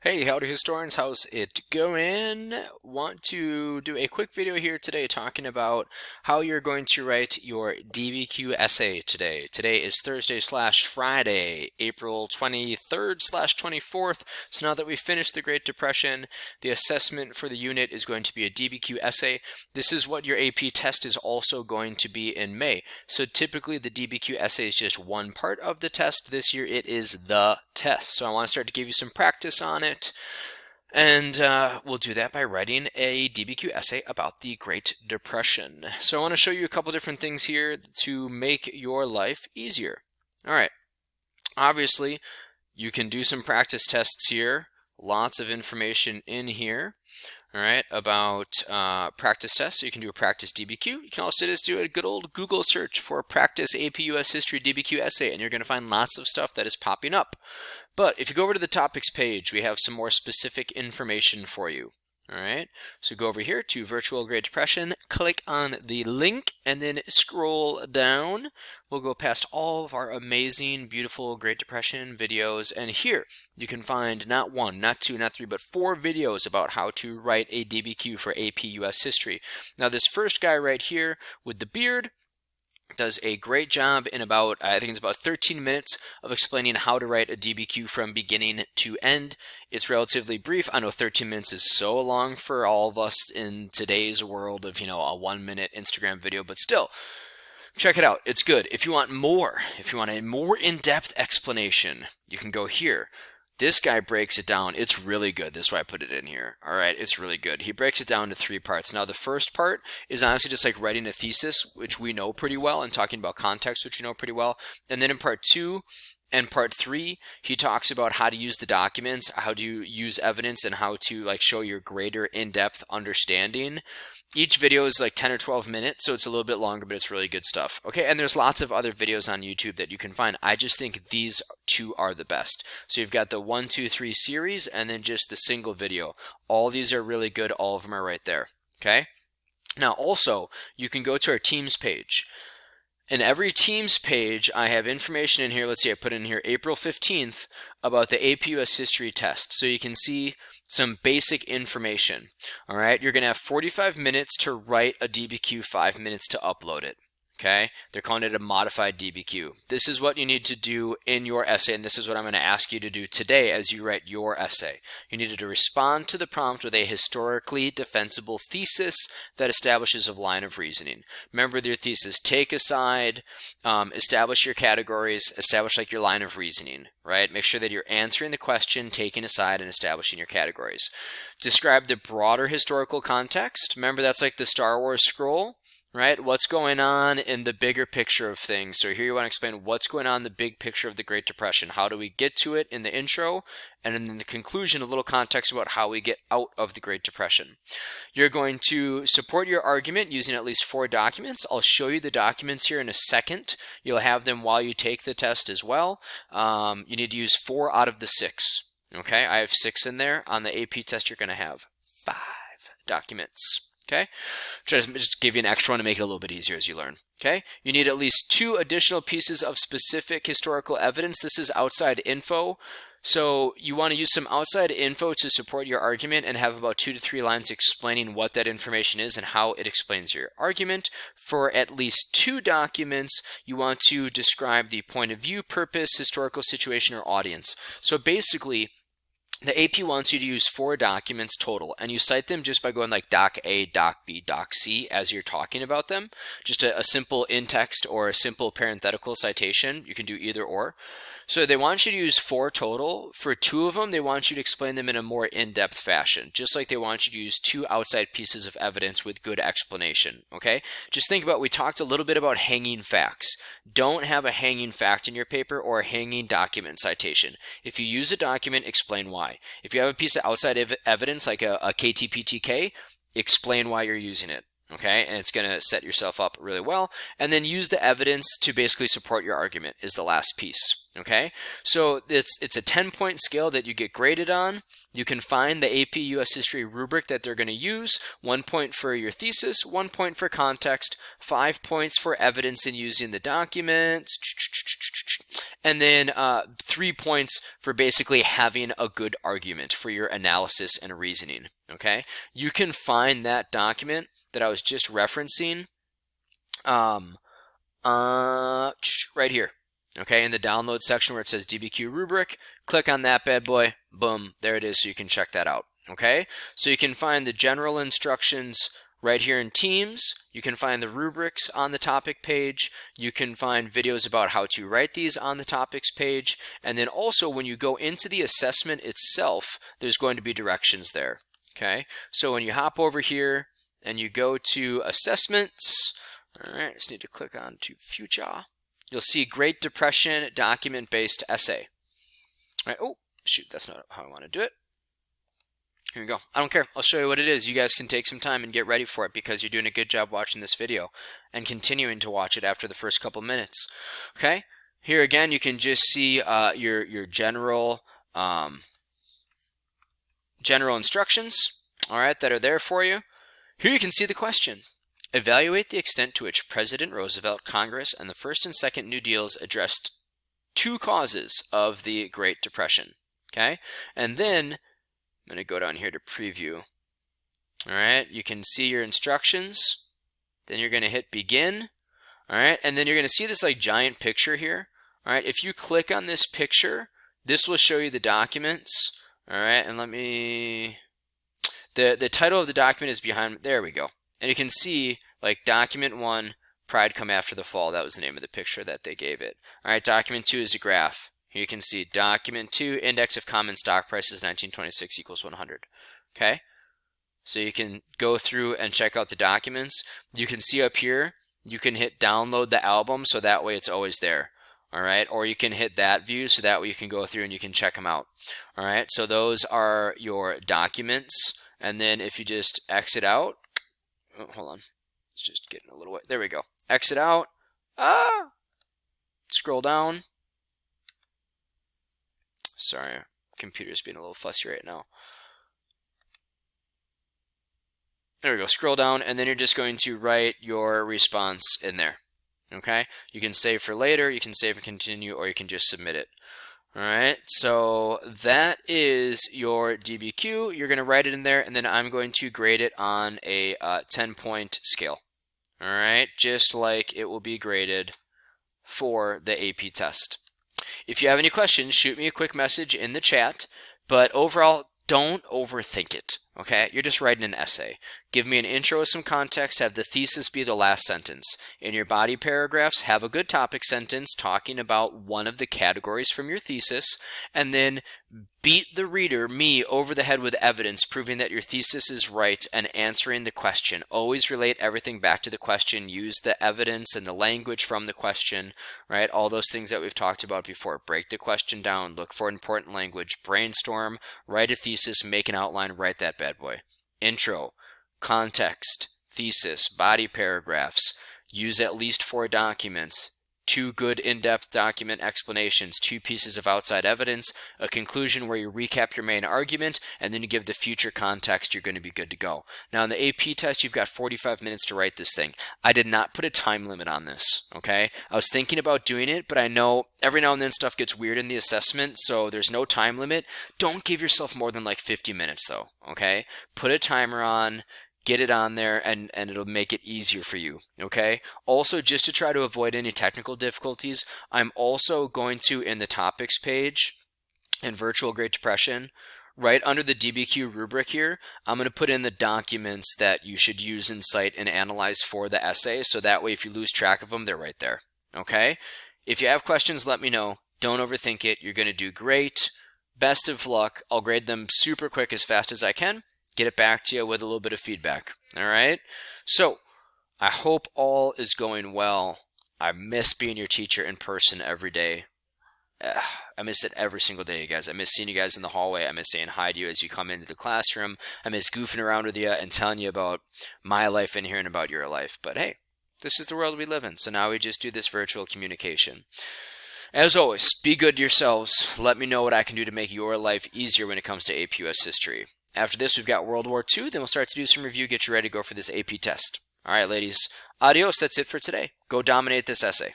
Hey, howdy historians, how's it going? Want to do a quick video here today talking about how you're going to write your DBQ essay today. Today is Thursday/Friday, April 23rd/24th. So now that we've finished the Great Depression, the assessment for the unit is going to be a DBQ essay. This is what your AP test is also going to be in May. So typically the DBQ essay is just one part of the test. This year it is the test. So I want to start to give you some practice on it. And we'll do that by writing a DBQ essay about the Great Depression. So I want to show you a couple different things here to make your life easier. All right. Obviously, you can do some practice tests here. Lots of information in here. All right, about practice tests. So you can do a practice DBQ. You can also just do a good old Google search for practice AP US History DBQ essay, and you're going to find lots of stuff that is popping up. But if you go over to the topics page, we have some more specific information for you. All right, so go over here to Virtual Great Depression, click on the link, and then scroll down. We'll go past all of our amazing, beautiful Great Depression videos, and here you can find not one, not two, not three, but 4 videos about how to write a DBQ for AP US History. Now this first guy right here with the beard does a great job in about, I think it's about 13 minutes of explaining how to write a DBQ from beginning to end. It's relatively brief. I know 13 minutes is so long for all of us in today's world of, a 1-minute Instagram video, but still, check it out. It's good. If you want more, if you want a more in-depth explanation, you can go here. This guy breaks it down. It's really good. That's why I put it in here. All right, it's really good. He breaks it down to 3 parts. Now, the first part is honestly just like writing a thesis, which we know pretty well, and talking about context, which you know pretty well. And then in part 2 and part 3, he talks about how to use the documents, how to use evidence, and how to show your greater in-depth understanding. Each video is like 10 or 12 minutes, so it's a little bit longer, but it's really good stuff. Okay, and there's lots of other videos on YouTube that you can find. I just think these 2 are the best. So you've got the 1, 2, 3 series, and then just the single video. All these are really good. All of them are right there. Okay. Now also, you can go to our Teams page. In every Teams page, I have information in here. Let's see, I put in here April 15th about the AP US History test. So you can see some basic information. All right, you're going to have 45 minutes to write a DBQ, 5 minutes to upload it. Okay, they're calling it a modified DBQ. This is what you need to do in your essay, and this is what I'm going to ask you to do today as you write your essay. You needed to respond to the prompt with a historically defensible thesis that establishes a line of reasoning. Remember your thesis, take a side, establish your categories, establish your line of reasoning, right? Make sure that you're answering the question, taking a side, and establishing your categories. Describe the broader historical context. Remember that's like the Star Wars scroll. Right? What's going on in the bigger picture of things? So here you want to explain what's going on in the big picture of the Great Depression. How do we get to it in the intro? And in the conclusion, a little context about how we get out of the Great Depression. You're going to support your argument using at least 4 documents. I'll show you the documents here in a second. You'll have them while you take the test as well. You need to use 4 out of the 6. Okay, I have 6 in there. On the AP test, you're going to have 5 documents. Okay, just give you an extra one to make it a little bit easier as you learn. Okay, you need at least 2 additional pieces of specific historical evidence. This is outside info. So you want to use some outside info to support your argument and have about 2 to 3 lines explaining what that information is and how it explains your argument. For at least 2 documents, you want to describe the point of view, purpose, historical situation, or audience. So basically, the AP wants you to use 4 documents total, and you cite them just by going like Doc A, Doc B, Doc C as you're talking about them. Just a simple in-text or a simple parenthetical citation. You can do either or. So they want you to use 4 total. For 2 of them, they want you to explain them in a more in-depth fashion, just like they want you to use 2 outside pieces of evidence with good explanation, okay? Just think about, we talked a little bit about hanging facts. Don't have a hanging fact in your paper or a hanging document citation. If you use a document, explain why. If you have a piece of outside evidence like a KTPTK, explain why you're using it. Okay, and it's going to set yourself up really well. And then use the evidence to basically support your argument is the last piece. Okay, so it's a 10-point scale that you get graded on. You can find the AP US History rubric that they're going to use. 1 point for your thesis, 1 point for context, 5 points for evidence in using the documents, and then 3 points for basically having a good argument for your analysis and reasoning. Okay, you can find that document that I was just referencing right here. Okay, in the download section where it says DBQ rubric, click on that bad boy, boom, there it is, so you can check that out. Okay, so you can find the general instructions right here in Teams. You can find the rubrics on the topic page. You can find videos about how to write these on the topics page. And then also when you go into the assessment itself, there's going to be directions there. Okay, so when you hop over here and you go to assessments, all right, just need to click on to future. You'll see Great Depression document-based essay. All right, oh, shoot, that's not how I want to do it. Here we go. I don't care. I'll show you what it is. You guys can take some time and get ready for it because you're doing a good job watching this video and continuing to watch it after the first couple minutes. Okay, here again, you can just see your general instructions, all right, that are there for you. Here you can see the question. Evaluate the extent to which President Roosevelt, Congress, and the first and second New Deals addressed 2 causes of the Great Depression. Okay, and then I'm going to go down here to preview. All right, you can see your instructions. Then you're going to hit begin. All right, and then you're going to see this like giant picture here. All right, if you click on this picture, this will show you the documents. All right, and let me, the title of the document is behind, there we go. And you can see like document 1, Pride Come After the Fall. That was the name of the picture that they gave it. All right, document 2 is a graph. Here you can see document 2, index of common stock prices 1926 equals 100. Okay, so you can go through and check out the documents. You can see up here, you can hit download the album, so that way it's always there. All right, or you can hit that view, so that way you can go through and you can check them out. All right, so those are your documents. And then if you just exit out, oh, hold on, it's just getting a little way. There we go. Exit out. Scroll down. Sorry, computer's being a little fussy right now. There we go. Scroll down, and then you're just going to write your response in there. Okay? You can save for later, you can save and continue, or you can just submit it. All right, so that is your DBQ. You're going to write it in there, and then I'm going to grade it on a 10-point scale. All right, just like it will be graded for the AP test. If you have any questions, shoot me a quick message in the chat, but overall, don't overthink it, okay? You're just writing an essay. Give me an intro with some context, have the thesis be the last sentence. In your body paragraphs, have a good topic sentence talking about one of the categories from your thesis, and then beat the reader, me, over the head with evidence proving that your thesis is right and answering the question. Always relate everything back to the question. Use the evidence and the language from the question, right? All those things that we've talked about before. Break the question down, look for important language, brainstorm, write a thesis, make an outline, write that bad boy. Intro, context, thesis, body paragraphs, use at least 4 documents, 2 good in-depth document explanations, 2 pieces of outside evidence, a conclusion where you recap your main argument, and then you give the future context, you're going to be good to go. Now in the AP test, you've got 45 minutes to write this thing. I did not put a time limit on this, okay? I was thinking about doing it, but I know every now and then stuff gets weird in the assessment, so there's no time limit. Don't give yourself more than like 50 minutes though, okay? Put a timer on, get it on there, and it'll make it easier for you, okay? Also, just to try to avoid any technical difficulties, I'm also going to, in the topics page in Virtual Great Depression, right under the DBQ rubric here, I'm going to put in the documents that you should use and cite and analyze for the essay, so that way if you lose track of them, they're right there, okay? If you have questions, let me know. Don't overthink it. You're going to do great. Best of luck. I'll grade them super quick as fast as I can. Get it back to you with a little bit of feedback. All right? So I hope all is going well. I miss being your teacher in person every day. I miss it every single day, you guys. I miss seeing you guys in the hallway. I miss saying hi to you as you come into the classroom. I miss goofing around with you and telling you about my life and hearing about your life. But hey, this is the world we live in. So now we just do this virtual communication. As always, be good to yourselves. Let me know what I can do to make your life easier when it comes to AP US history. After this, we've got World War II. Then we'll start to do some review, get you ready to go for this AP test. All right, ladies. Adios. That's it for today. Go dominate this essay.